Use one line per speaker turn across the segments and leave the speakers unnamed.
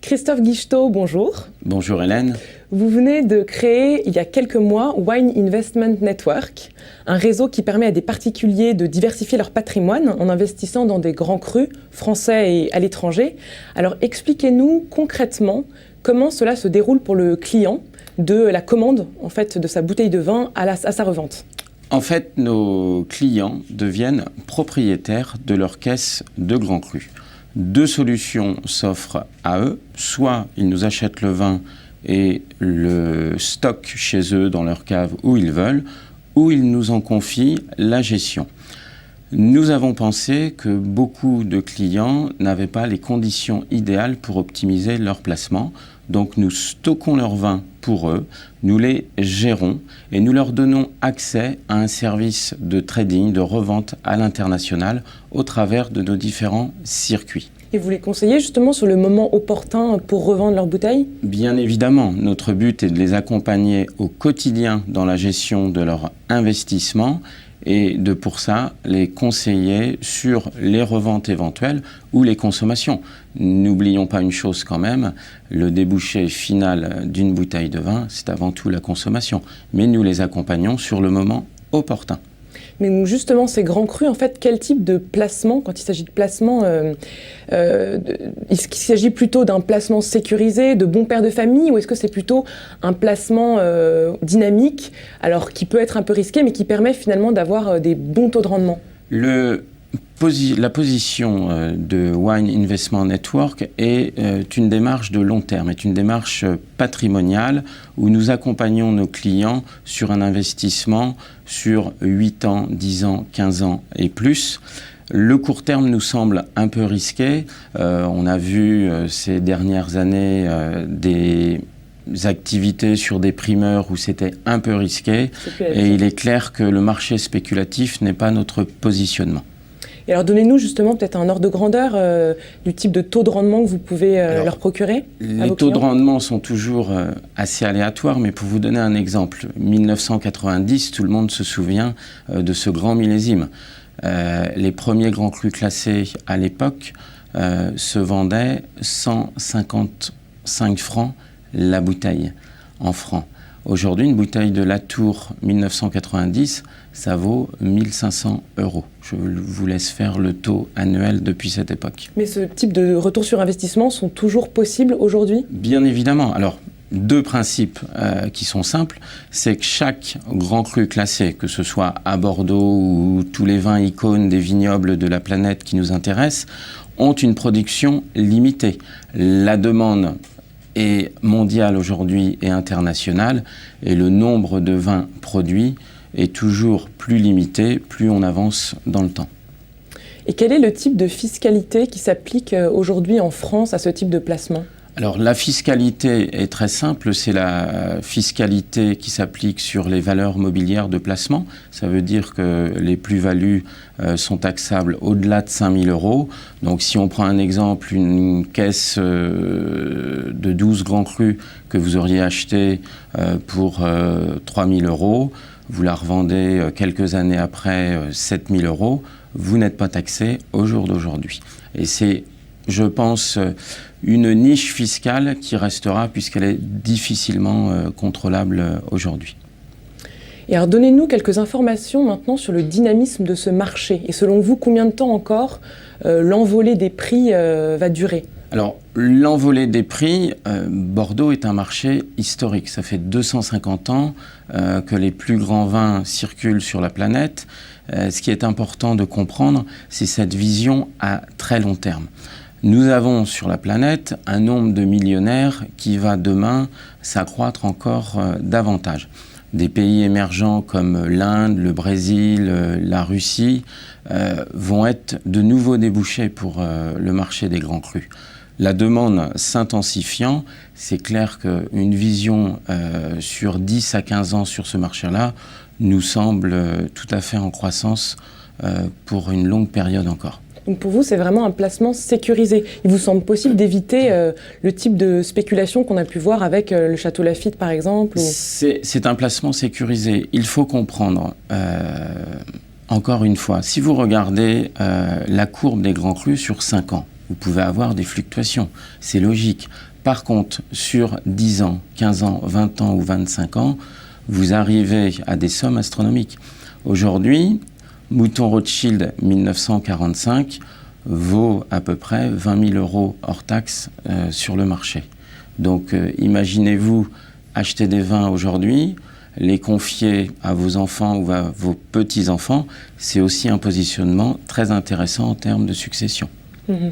Christophe Guichetot, bonjour.
Bonjour Hélène.
Vous venez de créer il y a quelques mois Wine Investment Network, un réseau qui permet à des particuliers de diversifier leur patrimoine en investissant dans des grands crus français et à l'étranger. Alors expliquez-nous concrètement comment cela se déroule pour le client de la commande en fait, de sa bouteille de vin à sa revente.
En fait, nos clients deviennent propriétaires de leur caisse de grands crus. Deux solutions s'offrent à eux. Soit ils nous achètent le vin et le stockent chez eux dans leur cave où ils veulent, ou ils nous en confient la gestion. Nous avons pensé que beaucoup de clients n'avaient pas les conditions idéales pour optimiser leur placement. Donc nous stockons leur vin pour eux, nous les gérons et nous leur donnons accès à un service de trading, de revente à l'international au travers de nos différents circuits.
Et vous les conseillez justement sur le moment opportun pour revendre leurs bouteilles ?
Bien évidemment, notre but est de les accompagner au quotidien dans la gestion de leur investissement et de pour ça les conseiller sur les reventes éventuelles ou les consommations. N'oublions pas une chose quand même, le débouché final d'une bouteille de vin, c'est avant tout la consommation. Mais nous les accompagnons sur le moment opportun.
Mais justement, ces grands crus, en fait, quel type de placement, quand il s'agit de placement, est-ce qu'il s'agit plutôt d'un placement sécurisé, de bon père de famille, ou est-ce que c'est plutôt un placement dynamique, alors qui peut être un peu risqué, mais qui permet finalement d'avoir des bons taux de rendement ?
La position de Wine Investment Network est une démarche de long terme, est une démarche patrimoniale où nous accompagnons nos clients sur un investissement sur 8 ans, 10 ans, 15 ans et plus. Le court terme nous semble un peu risqué. On a vu ces dernières années des activités sur des primeurs où c'était un peu risqué. Et il est clair que le marché spéculatif n'est pas notre positionnement.
Et alors donnez-nous justement peut-être un ordre de grandeur du type de taux de rendement que vous pouvez leur procurer.
Les taux de rendement sont toujours assez aléatoires, mais pour vous donner un exemple, 1990, tout le monde se souvient de ce grand millésime. Les premiers grands crus classés à l'époque se vendaient 155 francs la bouteille en francs. Aujourd'hui, une bouteille de Latour 1990, ça vaut 1 500 €. Je vous laisse faire le taux annuel depuis cette époque.
Mais ce type de retour sur investissement sont toujours possibles aujourd'hui ?
Bien évidemment. Alors, deux principes qui sont simples, c'est que chaque grand cru classé, que ce soit à Bordeaux ou tous les vins icônes des vignobles de la planète qui nous intéressent, ont une production limitée. La demande est mondiale aujourd'hui et internationale, et le nombre de vins produits est toujours plus limité, plus on avance dans le temps.
Et quel est le type de fiscalité qui s'applique aujourd'hui en France à ce type de placement ?
Alors la fiscalité est très simple, c'est la fiscalité qui s'applique sur les valeurs mobilières de placement. Ça veut dire que les plus-values sont taxables au-delà de 5 000 €. Donc si on prend un exemple, une caisse de 12 grands crus que vous auriez acheté pour 3 000 €, vous la revendez quelques années après 7 000 €, vous n'êtes pas taxé au jour d'aujourd'hui. Et c'est, je pense, une niche fiscale qui restera puisqu'elle est difficilement contrôlable aujourd'hui.
Et alors donnez-nous quelques informations maintenant sur le dynamisme de ce marché. Et selon vous, combien de temps encore l'envolée des prix va durer ?
Alors, l'envolée des prix, Bordeaux est un marché historique. Ça fait 250 ans que les plus grands vins circulent sur la planète. Ce qui est important de comprendre, c'est cette vision à très long terme. Nous avons sur la planète un nombre de millionnaires qui va demain s'accroître encore davantage. Des pays émergents comme l'Inde, le Brésil, la Russie vont être de nouveaux débouchés pour le marché des grands crus. La demande s'intensifiant, c'est clair qu'une vision sur 10 à 15 ans sur ce marché-là nous semble tout à fait en croissance pour une longue période encore.
Donc pour vous, c'est vraiment un placement sécurisé. Il vous semble possible d'éviter le type de spéculation qu'on a pu voir avec le Château Lafite, par exemple ou...
C'est un placement sécurisé. Il faut comprendre, Encore une fois, si vous regardez la courbe des grands crus sur 5 ans, vous pouvez avoir des fluctuations, c'est logique. Par contre, sur 10 ans, 15 ans, 20 ans ou 25 ans, vous arrivez à des sommes astronomiques. Aujourd'hui, Mouton Rothschild 1945 vaut à peu près 20 000 euros hors taxe sur le marché. Donc imaginez-vous acheter des vins aujourd'hui, les confier à vos enfants ou à vos petits-enfants, c'est aussi un positionnement très intéressant en termes de succession.
Mmh.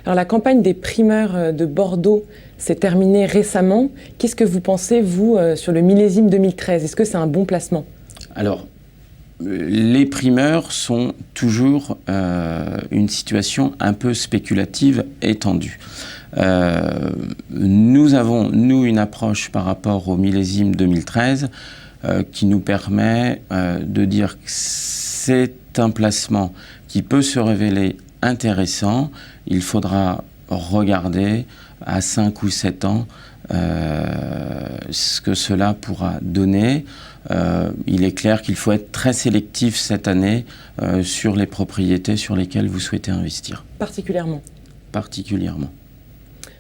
Alors la campagne des primeurs de Bordeaux s'est terminée récemment. Qu'est-ce que vous pensez, vous, sur le millésime 2013 ? Est-ce que c'est un bon placement ? Alors,
les primeurs sont toujours une situation un peu spéculative étendue. Nous avons, une approche par rapport au millésime 2013 qui nous permet de dire que c'est un placement qui peut se révéler intéressant. Il faudra regarder à 5 ou 7 ans ce que cela pourra donner. Il est clair qu'il faut être très sélectif cette année sur les propriétés sur lesquelles vous souhaitez investir.
Particulièrement.
Particulièrement.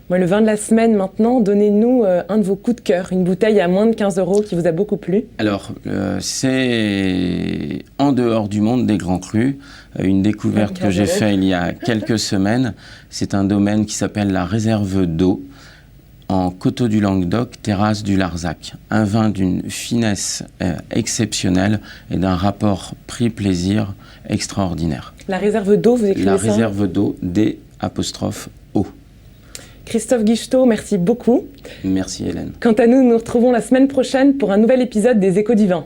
Moi, le vin de la semaine maintenant, donnez-nous un de vos coups de cœur, une bouteille à moins de 15 € qui vous a beaucoup plu.
Alors, c'est en dehors du monde des grands crus, une découverte que j'ai faite il y a quelques semaines. C'est un domaine qui s'appelle la réserve d'eau, en Coteaux du Languedoc, terrasse du Larzac. Un vin d'une finesse exceptionnelle et d'un rapport prix-plaisir extraordinaire.
La réserve d'eau, vous écrivez ça ?
La réserve d'eau, D''O.
Christophe Guichetot, merci beaucoup.
Merci Hélène.
Quant à nous, nous nous retrouvons la semaine prochaine pour un nouvel épisode des Échos du vin.